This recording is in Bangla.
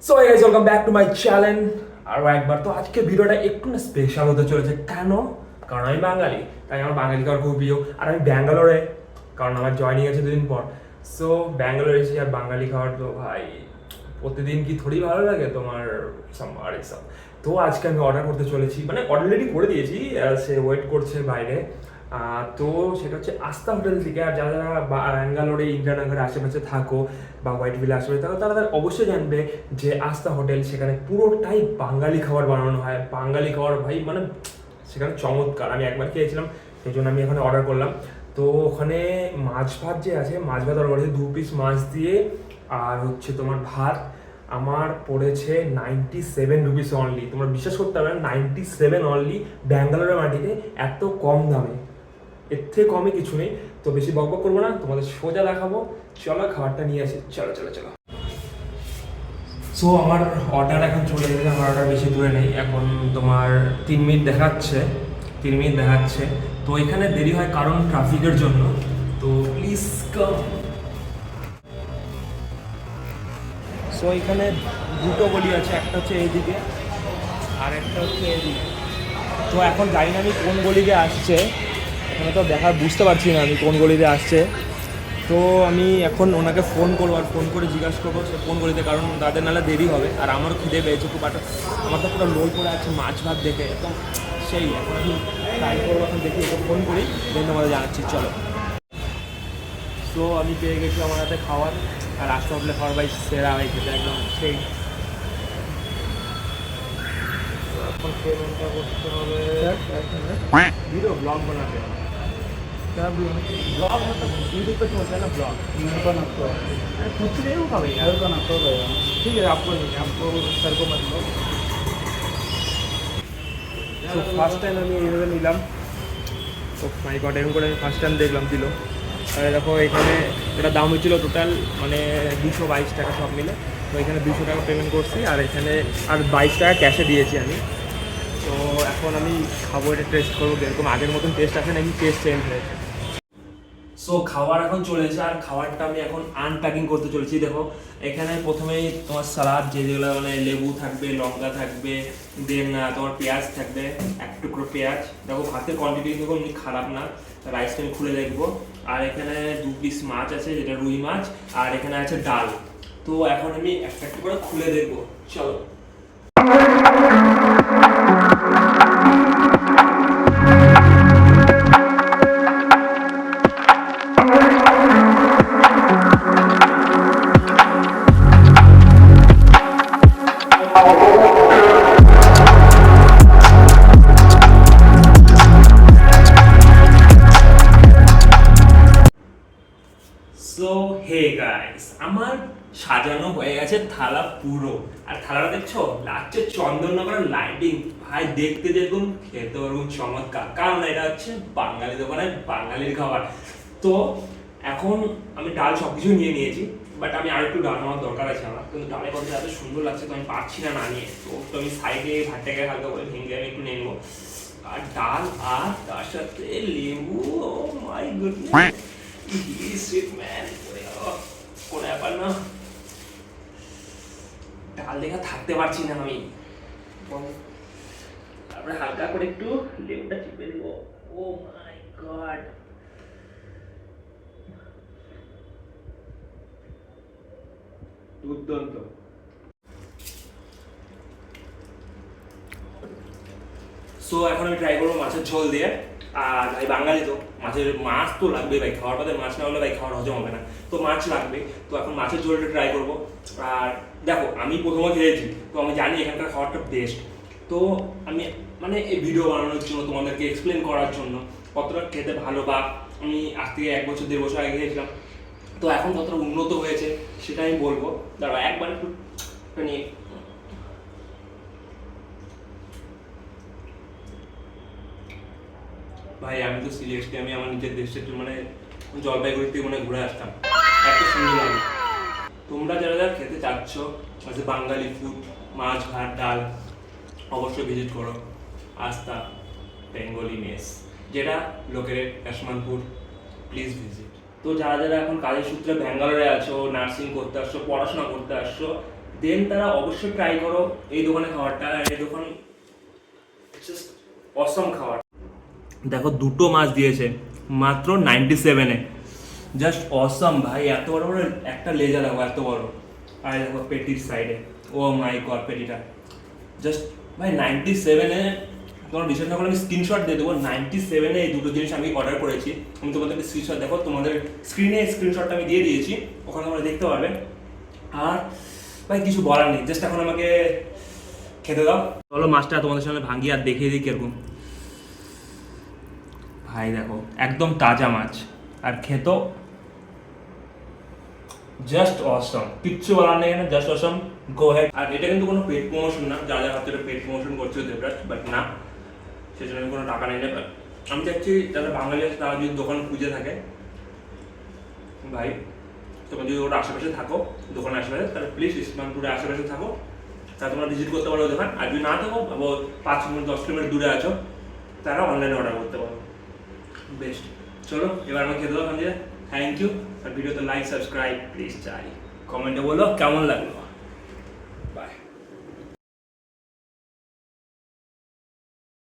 So guys welcome back to my channel. আরও একবার তো আজকে ভিডিওটা একটু না স্পেশাল হতে চলেছে। কেন? কারণ আমি বাঙালি, তাই আমার বাঙালি খাবার খুব প্রিয়। আর আমি ব্যাঙ্গালোরে, কারণ আমার জয়নিং আছে দুদিন পর। সো ব্যাঙ্গালোরে এসেছি, আর বাঙালি খাবার তো ভাই প্রতিদিন কি থোড়ি ভালো লাগে তোমার সাম্বার এসব। তো আজকে আমি অর্ডার করতে চলেছি, মানে অলরেডি করে দিয়েছি, সে ওয়েট করছে বাইরে। তো সেটা হচ্ছে আস্থা হোটেল থেকে। আর যারা যারা ব্যাঙ্গালোরে ইন্দিরানগরের আশেপাশে থাকো বা হোয়াইট ভিলের আশেপাশে থাকো, তারা অবশ্যই জানবে যে আস্থা হোটেল, সেখানে পুরোটাই বাঙালি খাবার বানানো হয়। বাঙালি খাবার ভাই মানে সেখানে চমৎকার। আমি একবার খেয়েছিলাম, সেই জন্য আমি এখানে অর্ডার করলাম। তো ওখানে মাছ ভাত যে আছে, মাছ ভাত অর্ডার করেছে 2 পিস মাছ দিয়ে। আর হচ্ছে তোমার ভাত আমার পড়েছে 97 রুপিস অনলি। তোমরা বিশ্বাস করতে পারবে না, 97 অনলি ব্যাঙ্গালোরের মাটিতে এত কম দামে। এর থেকে কমে কিছু নেই। তো বেশি বকবক করবো না, তোমাদের সোজা দেখাবো। চলো খাবারটা নিয়ে আসি, চলো চলো চলো। সো আমার অর্ডার এখন চলে এসেছে। আমার অর্ডার বেশি দূরে নেই, এখন তোমার 3 মিনিট দেখাচ্ছে। 3 মিনিট দেখাচ্ছে। তো এখানে দেরি হয় কারণ ট্রাফিকের জন্য। তো প্লিজ কাম। সো এখানে দুটো গলি আছে, একটা হচ্ছে এইদিকে আর একটা হচ্ছে এইদিকে। তো এখন জানি না আমি কোন গলিতে আসছে, এখানে তো দেখা বুঝতে পারছি না আমি কোন গলিতে আসছে। তো আমি এখন ওনাকে ফোন করবো, আর ফোন করে জিজ্ঞাসা করবো সে কোন গলিতে, কারণ তাদের নাহলে দেরি হবে। আর আমারও খিদে পেয়েছে খুব, একটা আমার তো পুরো লোল পড়ে আছে মাছ ভাত দেখে একদম সেই। এখন আমি ট্রাই করবো, এখন দেখি ওকে ফোন করি, দেন তোমাদের জানাচ্ছি। চলো। সো আমি পেয়ে গেছি আমার হাতে খাবার, আর আস্তে হোটেলে খাবার ভাই সেরা হয় খেতে, একদম সেই। এখন পেমেন্টটা করতে হবে। ভিডিও ব্লগ বানাতে হবে। क्या ब्लॉग मतलब यूट्यूब पे छोड़ते हैं ना ब्लॉग, मेरे को ना तो कुछ नहीं होगा भैया, मेरे को ना तो भैया। ठीक है, आपको नहीं, आपको सर को मत लो। তো ফার্স্ট টাইম আমি এইভাবে নিলাম। ও মাই গড, এরকম করে আমি ফার্স্ট টাইম দেখলাম দিল। আর দেখো এখানে এটা দাম হয়েছিল টোটাল মানে 222 টাকা সব মিলে। তো এখানে 200 টাকা পেমেন্ট করছি, আর এখানে আর 22 টাকা ক্যাশে দিয়েছি আমি। তো এখন আমি খাবো, এটা টেস্ট করবো এরকম আগের মতন টেস্ট আসে নাকি টেস্ট চেঞ্জ হয়েছে। সো খাবার এখন চলেছে, আর খাবারটা আমি এখন আনপ্যাকিং করতে চলেছি। দেখো এখানে প্রথমেই তোমার সালাদ, যেগুলো মানে লেবু থাকবে, লঙ্কা থাকবে, দেন তোমার পেঁয়াজ থাকবে, এক টুকরো পেঁয়াজ। দেখো ভাতের কোয়ান্টিটি কিন্তু কোনো খারাপ না, রাইসটা আমি খুলে দেখবো। আর এখানে 2 পিস মাছ আছে, যেটা রুই মাছ। আর এখানে আছে ডাল। তো এখন আমি একটা একটা করে খুলে দেখবো, চলো। সো হে গাইস, আমার সাজানো হয়ে গেছে থালা পুরো। আর থালাটা দেখছো, লাগছে চন্দননগরের লাইটিং। ভাই দেখতে যেরকম, খেতে ওরকম চমৎকার, কারণ এটা হচ্ছে বাঙালি দোকানের বাঙালির খাবার। তো এখন আমি ডাল সবকিছু নিয়ে নিয়েছি, বাট আমি আর একটু ডাল নেওয়ার দরকার আছে আমার, কিন্তু ডালের কথা এত সুন্দর লাগছে তো আমি পারছি না না নিয়ে। তো আমি সাইডে ভাতটাকে হালকা করে ভেঙে আমি একটু নিয়ে নেবো। আর ডাল, আর তার সাথে লেবু। ও মাই গুডনেস, সুইট ম্যান। কোনো ব্যাপার না, ডাল দেখা থাকতে পারছি না আমি। তারপরে হালকা করে একটু লেবুটা চিপে দিব। ও মাই গড, দুর্দান্ত। সো এখন আমি ট্রাই করবো মাছের ঝোল দিয়ে। আর ভাই বাঙালি তো মাছ তো লাগবে ভাই, খাওয়ার পথে মাছ না হলে ভাই খাওয়ার হজম হবে না। তো মাছ লাগবে, তো এখন মাছের ঝোলটা ট্রাই করবো। আর দেখো আমি প্রথমে খেয়েছি, তো আমি জানি এখানকার খাবারটা বেস্ট। তো আমি মানে এই ভিডিও বানানোর জন্য, তোমাদেরকে এক্সপ্লেন করার জন্য কতটা খেতে ভালো, বা আমি আজ থেকে 1 বছর 1.5 বছর আগে খেয়েছিলাম, তো এখন কতটা উন্নত হয়েছে সেটা আমি বলবো। দাঁড়া একবার একটু মানে ভাই আমি তো সিরিয়াসলি আমি আমার নিজের দেশে একটু মানে জলপাইগুড়ি থেকে মনে ঘুরে আসতাম, এত সুন্দর লাগে। তোমরা যারা যারা খেতে চাচ্ছ বাঙালি ফুড, মাছ ভাত ডাল, অবশ্যই ভিজিট করো আস্থা বেঙ্গলি মেস, যেটা লোকের কাশমানপুর। Please visit. তো যারা যারা এখন কাজের সূত্রে ব্যাঙ্গালোরে আছো, নার্সিং করতে আসছো, পড়াশোনা করতে আসছো, দেন তারা অবশ্যই ট্রাই করো এই দোকানে খাবারটা। এই দোকান জাস্ট অসম খাবার। দেখো দুটো মাছ দিয়েছে মাত্র 97-এ, জাস্ট অসম ভাই। এত বড় বড় একটা লেজা দেখো, এত বড়। আর দেখো পেটির সাইডে, ও মাই গড, পেটিটা জাস্ট ভাই 97-এ। তোমার বিশ্বাস না করলে আমি স্ক্রিনশট দিয়ে দেবো। 97-এ এই দুটো জিনিস আমি অর্ডার করেছি। আমি তোমাদেরকে স্ক্রিনশট, দেখো তোমাদের স্ক্রিনে স্ক্রিনশটটা আমি দিয়ে দিয়েছি, ওখানে তোমরা দেখতে পারবে। আর ভাই কিছু বলার নেই, জাস্ট এখন আমাকে খেতে দাও। চলো মাছটা তোমাদের সামনে ভাঙি আর দেখিয়ে দিই কিরকম। ভাই দেখো একদম তাজা মাছ, আর খেতো জাস্ট অসম, কিচ্ছু বলার নেই এখানে, জাস্ট অসম, গো হেড। আর এটা কিন্তু কোনো পেড প্রমোশন না, যা যা হাতে পেড প্রমোশন করছে দেবরাজ, বাট না, সেজন্য আমি কোনো টাকা নেই না। আমি চাচ্ছি যারা বাঙালি আছে তারা যদি দোকান খুঁজে থাকে, ভাই তোমরা যদি ওর আশেপাশে থাকো, দোকানের আশেপাশে, তাহলে প্লিজ ইসলামপুরের আশেপাশে থাকো, তা তোমরা ভিজিট করতে পারো দোকান। আর যদি না থাকো, 5 মিনিট 10 কিলোমিটার দূরে আছো, তারা অনলাইনে অর্ডার করতে পারো। বেস্ট। চলো এবার আমি খেতে দাও। Thank you. আর ভিডিওতে লাইক সাবস্ক্রাইব প্লিজ চাই। কমেন্টে বলো কেমন লাগলো।